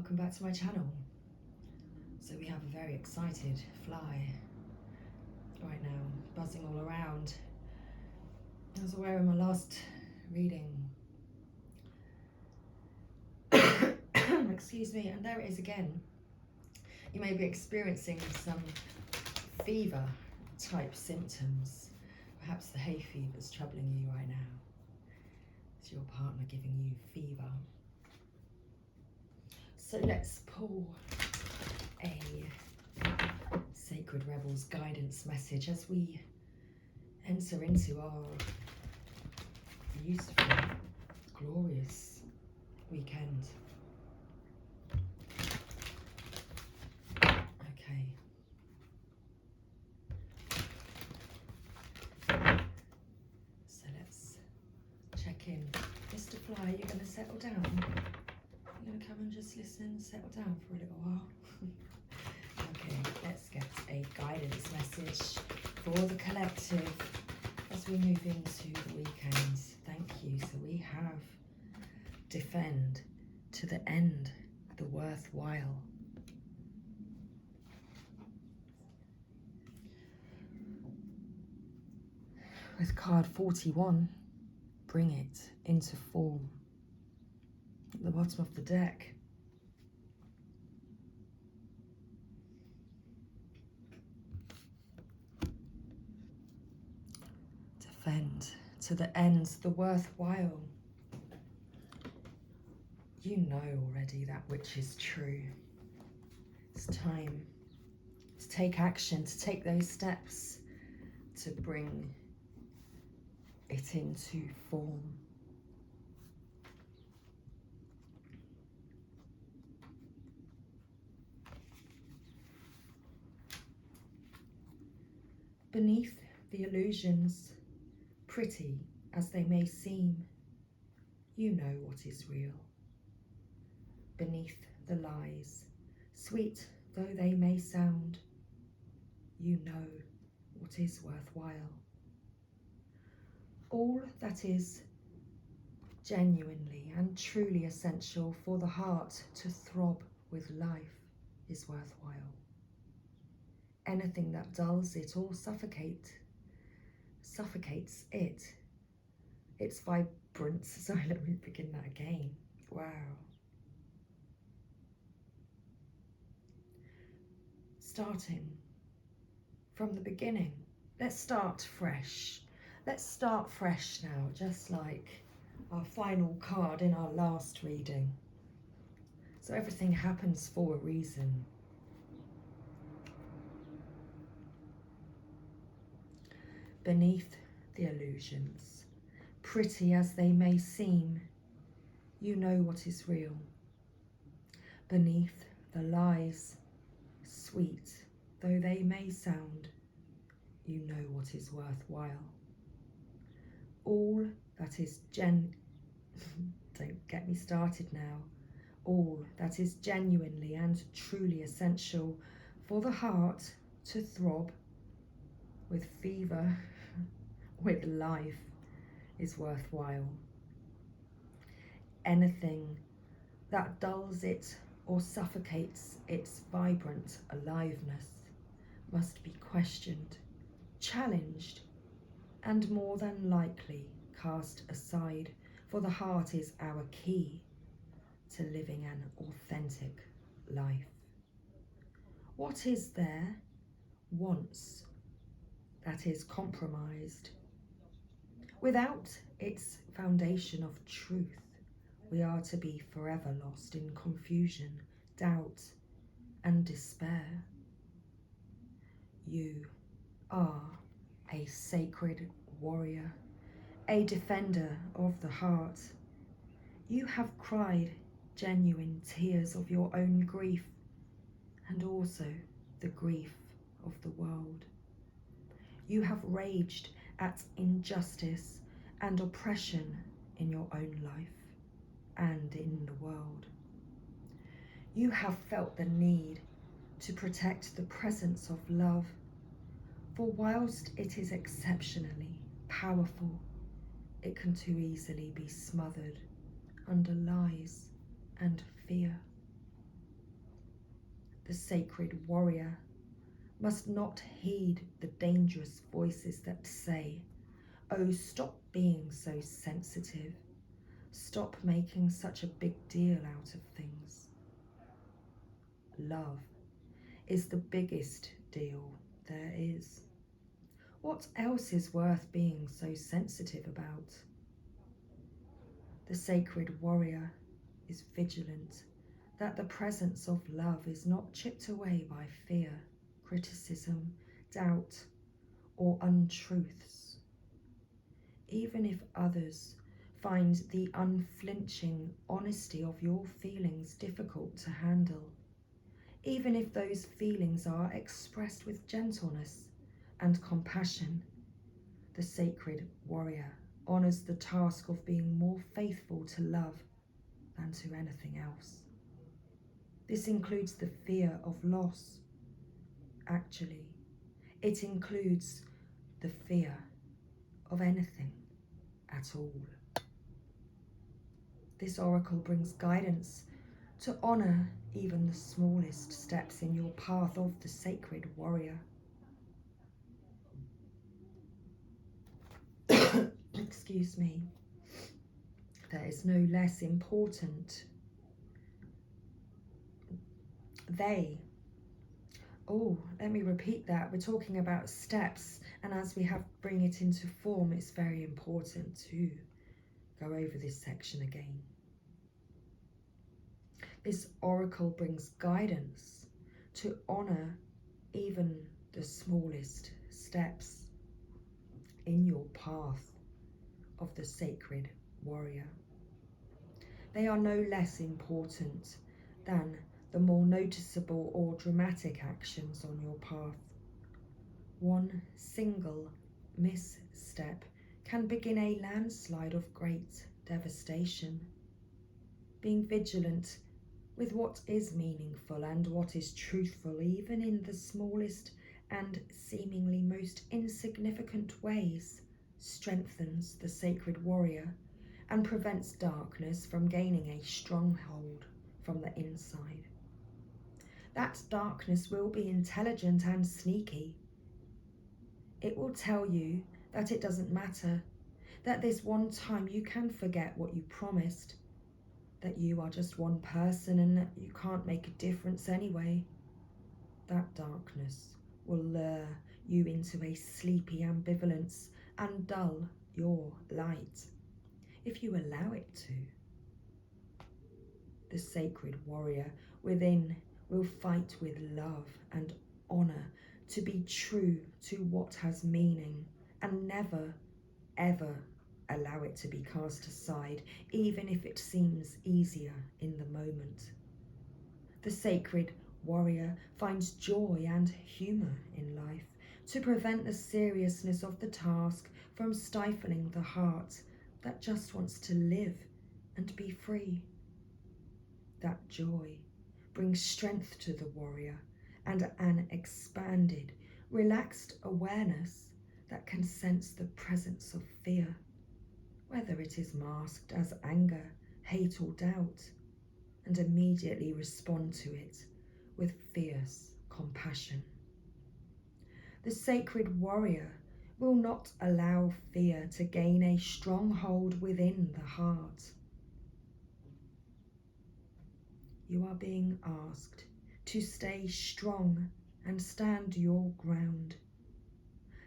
welcome back to my channel. So we have a very excited fly right now, buzzing all around. I was aware in my last reading. Excuse me, and there it is again. You may be experiencing some fever type symptoms. Perhaps the hay fever is troubling you right now. It's your partner giving you fever. So let's pull a Sacred Rebels guidance message as we enter into our beautiful, glorious weekend. Okay. So let's check in. Mr. Fly, you're going to settle down? You're going to come and just listen, settle down for a little while? Okay, let's get a guidance message for the collective as we move into the weekend. Thank you. So we have defend to the end, the worthwhile. With card 41, bring it into form. At the bottom of the deck, defend to the end, the worthwhile. You know already that which is true. It's time to take action, to take those steps, to bring it into form. Beneath the illusions, pretty as they may seem, you know what is real. Beneath the lies, sweet though they may sound, you know what is worthwhile. All that is genuinely and truly essential for the heart to throb with life is worthwhile. Anything that dulls it or suffocates it, its vibrance. Sorry, let me begin that again. Wow. Starting from the beginning. Let's start fresh. Let's start fresh now, just like our final card in our last reading. So everything happens for a reason. Beneath the illusions, pretty as they may seem, you know what is real. Beneath the lies, sweet though they may sound, you know what is worthwhile. All that is don't get me started now. All that is genuinely and truly essential for the heart to throb with fever, with life, is worthwhile. Anything that dulls it or suffocates its vibrant aliveness must be questioned, challenged, and more than likely cast aside, for the heart is our key to living an authentic life. What is there once that is compromised? Without its foundation of truth, we are to be forever lost in confusion, doubt, and despair. You are a sacred warrior, a defender of the heart. You have cried genuine tears of your own grief and also the grief of the world. You have raged at injustice and oppression in your own life and in the world. You have felt the need to protect the presence of love, for whilst it is exceptionally powerful, it can too easily be smothered under lies and fear. The sacred warrior must not heed the dangerous voices that say, "Oh, stop being so sensitive. Stop making such a big deal out of things." Love is the biggest deal there is. What else is worth being so sensitive about? The sacred warrior is vigilant that the presence of love is not chipped away by fear, criticism, doubt, or untruths. Even if others find the unflinching honesty of your feelings difficult to handle, even if those feelings are expressed with gentleness and compassion, the sacred warrior honors the task of being more faithful to love than to anything else. This includes the fear of loss. Actually, it includes the fear of anything at all. This oracle brings guidance to honor even the smallest steps in your path of the sacred warrior. Excuse me. There is no less important. Let me repeat that. We're talking about steps, and as we bring it into form, it's very important to go over this section again. This oracle brings guidance to honor even the smallest steps in your path of the sacred warrior. They are no less important than the more noticeable or dramatic actions on your path. One single misstep can begin a landslide of great devastation. Being vigilant with what is meaningful and what is truthful, even in the smallest and seemingly most insignificant ways, strengthens the sacred warrior and prevents darkness from gaining a stronghold from the inside. That darkness will be intelligent and sneaky. It will tell you that it doesn't matter, that this one time you can forget what you promised, that you are just one person and that you can't make a difference anyway. That darkness will lure you into a sleepy ambivalence and dull your light, if you allow it to. The sacred warrior within will fight with love and honor to be true to what has meaning and never, ever allow it to be cast aside, even if it seems easier in the moment. The sacred warrior finds joy and humor in life to prevent the seriousness of the task from stifling the heart that just wants to live and be free. That joy brings strength to the warrior and an expanded, relaxed awareness that can sense the presence of fear, whether it is masked as anger, hate, or doubt, and immediately respond to it with fierce compassion. The sacred warrior will not allow fear to gain a stronghold within the heart. You are being asked to stay strong and stand your ground.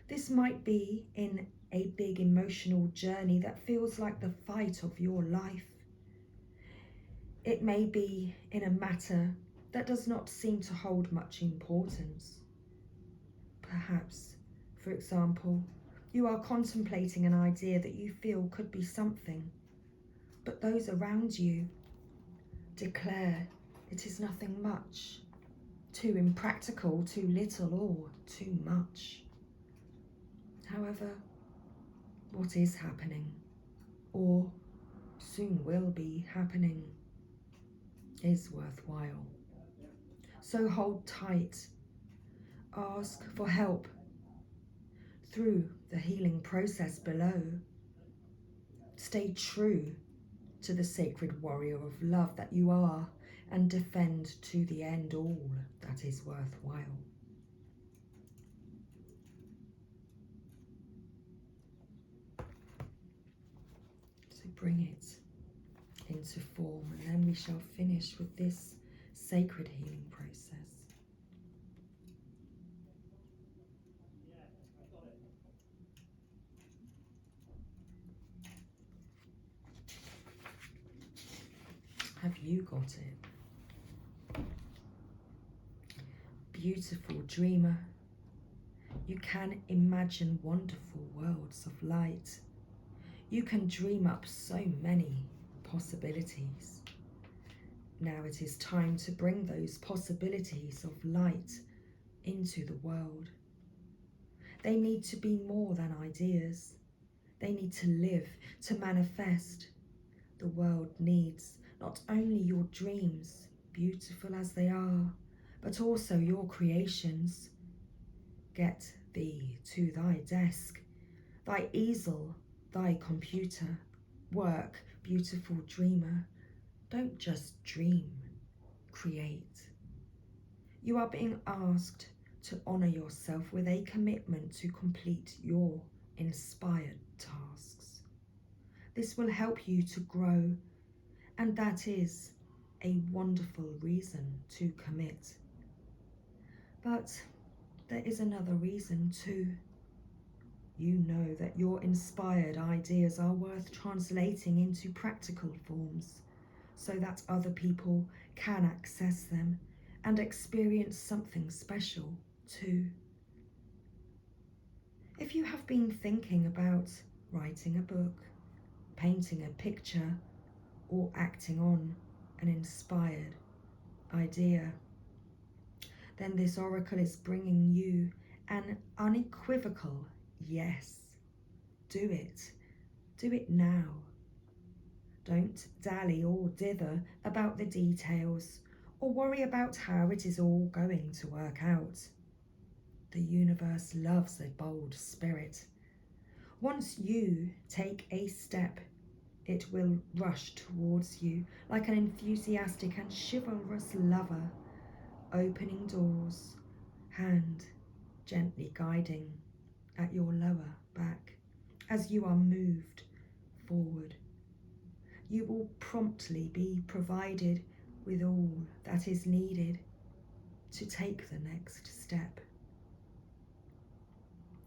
This might be in a big emotional journey that feels like the fight of your life. It may be in a matter that does not seem to hold much importance. Perhaps, for example, you are contemplating an idea that you feel could be something, but those around you declare it is nothing much, too impractical, too little, or too much. However, what is happening, or soon will be happening, is worthwhile. So hold tight, ask for help through the healing process below. Stay true to the sacred warrior of love that you are, and defend to the end all that is worthwhile. So bring it into form, and then we shall finish with this sacred healing process. Have you got it? Beautiful dreamer, you can imagine wonderful worlds of light. You can dream up so many possibilities. Now it is time to bring those possibilities of light into the world. They need to be more than ideas. They need to live, to manifest. The world needs not only your dreams, beautiful as they are, but also your creations. Get thee to thy desk, thy easel, thy computer. Work, beautiful dreamer. Don't just dream, create. You are being asked to honor yourself with a commitment to complete your inspired tasks. This will help you to grow, and that is a wonderful reason to commit. But there is another reason too. You know that your inspired ideas are worth translating into practical forms so that other people can access them and experience something special too. If you have been thinking about writing a book, painting a picture, or acting on an inspired idea, then this oracle is bringing you an unequivocal yes. Do it. Do it now. Don't dally or dither about the details or worry about how it is all going to work out. The universe loves a bold spirit. Once you take a step, it will rush towards you like an enthusiastic and chivalrous lover, opening doors, hand gently guiding at your lower back as you are moved forward. You will promptly be provided with all that is needed to take the next step.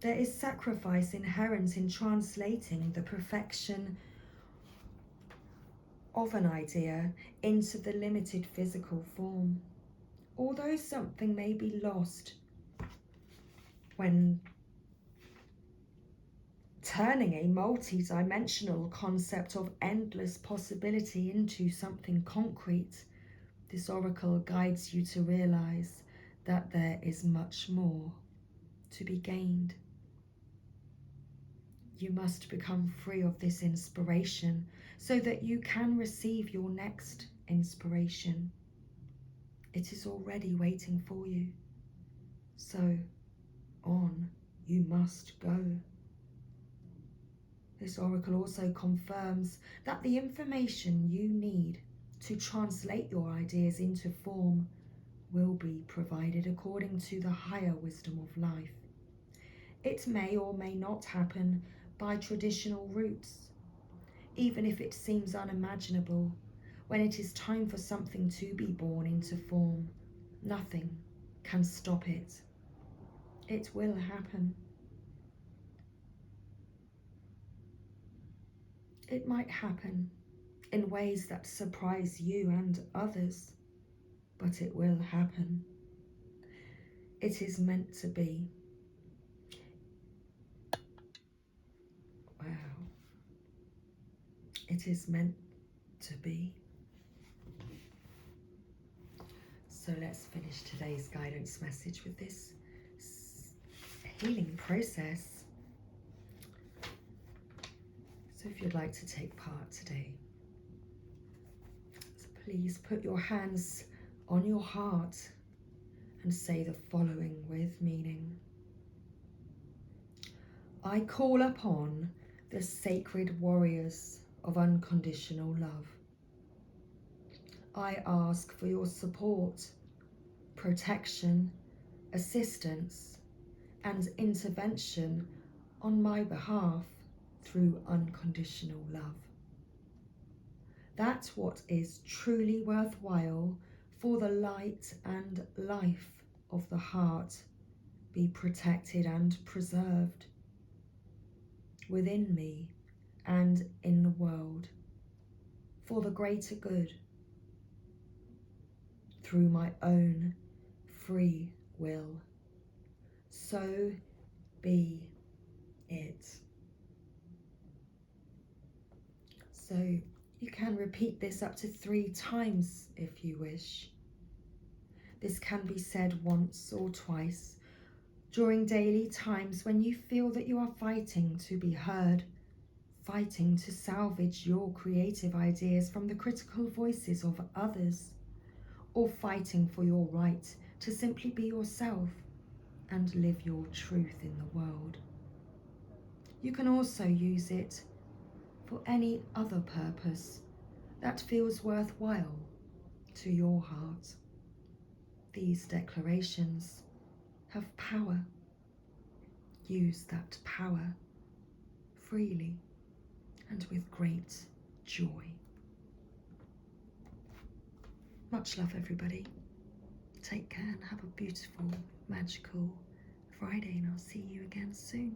There is sacrifice inherent in translating the perfection of an idea into the limited physical form. Although something may be lost when turning a multi-dimensional concept of endless possibility into something concrete, this oracle guides you to realize that there is much more to be gained. You must become free of this inspiration so that you can receive your next inspiration. It is already waiting for you. So on you must go. This oracle also confirms that the information you need to translate your ideas into form will be provided according to the higher wisdom of life. It may or may not happen by traditional routes, even if it seems unimaginable. When it is time for something to be born into form, nothing can stop it. It will happen. It might happen in ways that surprise you and others, but it will happen. It is meant to be. Wow. It is meant to be. So let's finish today's guidance message with this healing process. So if you'd like to take part today, so please put your hands on your heart and say the following with meaning. I call upon the sacred warriors of unconditional love. I ask for your support, protection, assistance, and intervention on my behalf through unconditional love. That what is truly worthwhile for the light and life of the heart be protected and preserved within me and in the world for the greater good through my own free will. So be it. So you can repeat this up to 3 times if you wish. This can be said once or twice during daily times when you feel that you are fighting to be heard, fighting to salvage your creative ideas from the critical voices of others, or fighting for your right to simply be yourself and live your truth in the world. You can also use it for any other purpose that feels worthwhile to your heart. These declarations have power. Use that power freely and with great joy. Much love, everybody. Take care and have a beautiful, magical Friday, and I'll see you again soon.